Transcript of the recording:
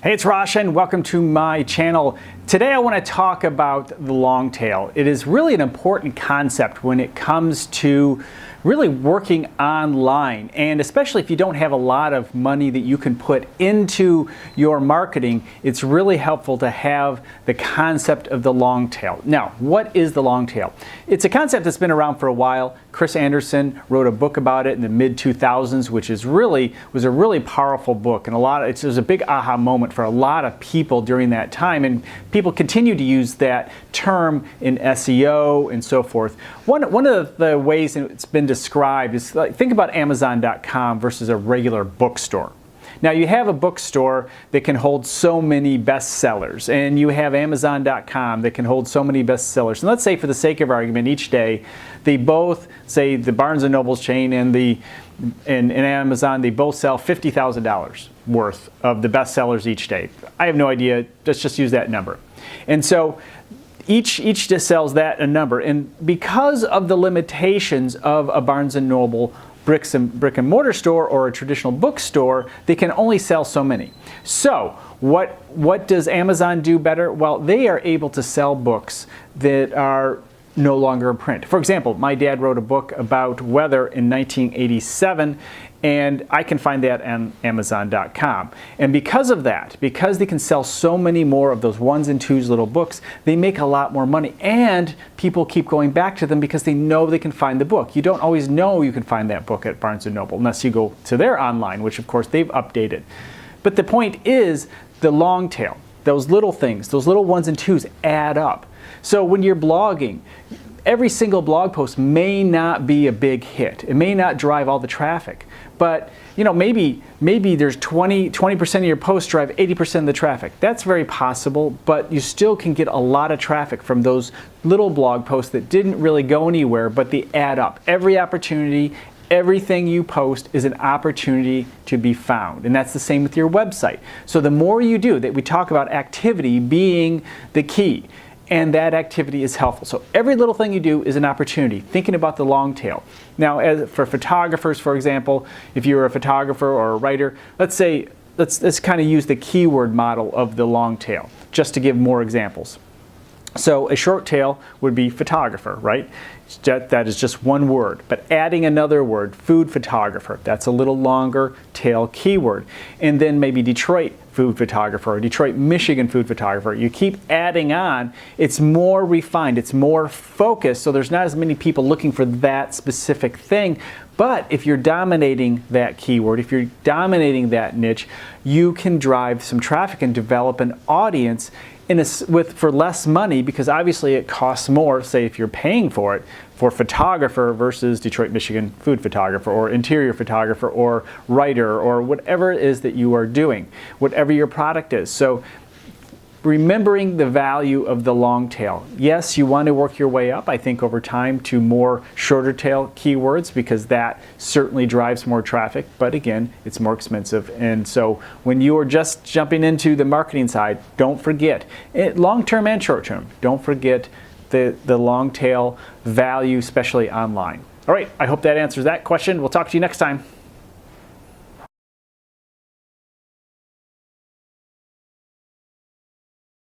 Hey, it's Roshan. Welcome to my channel. Today I want to talk about the long tail. It is really an important concept when it comes to really working online, and especially if you don't have a lot of money that you can put into your marketing, it's really helpful to have the concept of the long tail. Now, what is the long tail? It's a concept that's been around for a while. Chris Anderson wrote a book about it in the mid-2000s, which was a really powerful book, and it was a big aha moment for a lot of people during that time, and people continue to use that term in SEO and so forth. One of the ways it's been described is, like, think about Amazon.com versus a regular bookstore. Now, you have a bookstore that can hold so many bestsellers, and you have Amazon.com that can hold so many bestsellers. And let's say, for the sake of argument, each day they both, say the Barnes & Noble's chain and Amazon, they both sell $50,000 worth of the bestsellers each day. I have no idea. Let's just use that number. And so each just sells that a number. And because of the limitations of a Barnes & Noble brick and mortar store or a traditional bookstore, they can only sell so many. So what does Amazon do better? Well, they are able to sell books that are no longer in print. For example, my dad wrote a book about weather in 1987, and I can find that on Amazon.com. And because of that, because they can sell so many more of those ones and twos little books, they make a lot more money, and people keep going back to them because they know they can find the book. You don't always know you can find that book at Barnes & Noble unless you go to their online, which of course they've updated. But the point is, the long tail, those little things, those little ones and twos add up. So when you're blogging, every single blog post may not be a big hit. It may not drive all the traffic. But maybe there's 20% of your posts drive 80% of the traffic. That's very possible, but you still can get a lot of traffic from those little blog posts that didn't really go anywhere, but they add up. Every opportunity, everything you post is an opportunity to be found. And that's the same with your website. So the more you do, that we talk about activity being the key. And that activity is helpful. So every little thing you do is an opportunity, thinking about the long tail. Now, as for photographers, for example, if you're a photographer or a writer, let's kind of use the keyword model of the long tail, just to give more examples. So a short tail would be photographer, right? That is just one word. But adding another word, food photographer, that's a little longer tail keyword. And then maybe Detroit food photographer, or Detroit, Michigan food photographer. You keep adding on, it's more refined, it's more focused, so there's not as many people looking for that specific thing. But if you're dominating that keyword, if you're dominating that niche, you can drive some traffic and develop an audience for less money, because obviously it costs more, say if you're paying for it, for photographer versus Detroit, Michigan food photographer, or interior photographer, or writer, or whatever it is that you are doing, whatever your product is. So remembering the value of the long tail. Yes, you want to work your way up, I think, over time to more shorter tail keywords, because that certainly drives more traffic, but again, it's more expensive. And so when you are just jumping into the marketing side, don't forget, long-term and short-term, don't forget the long tail value, especially online. All right, I hope that answers that question. We'll talk to you next time.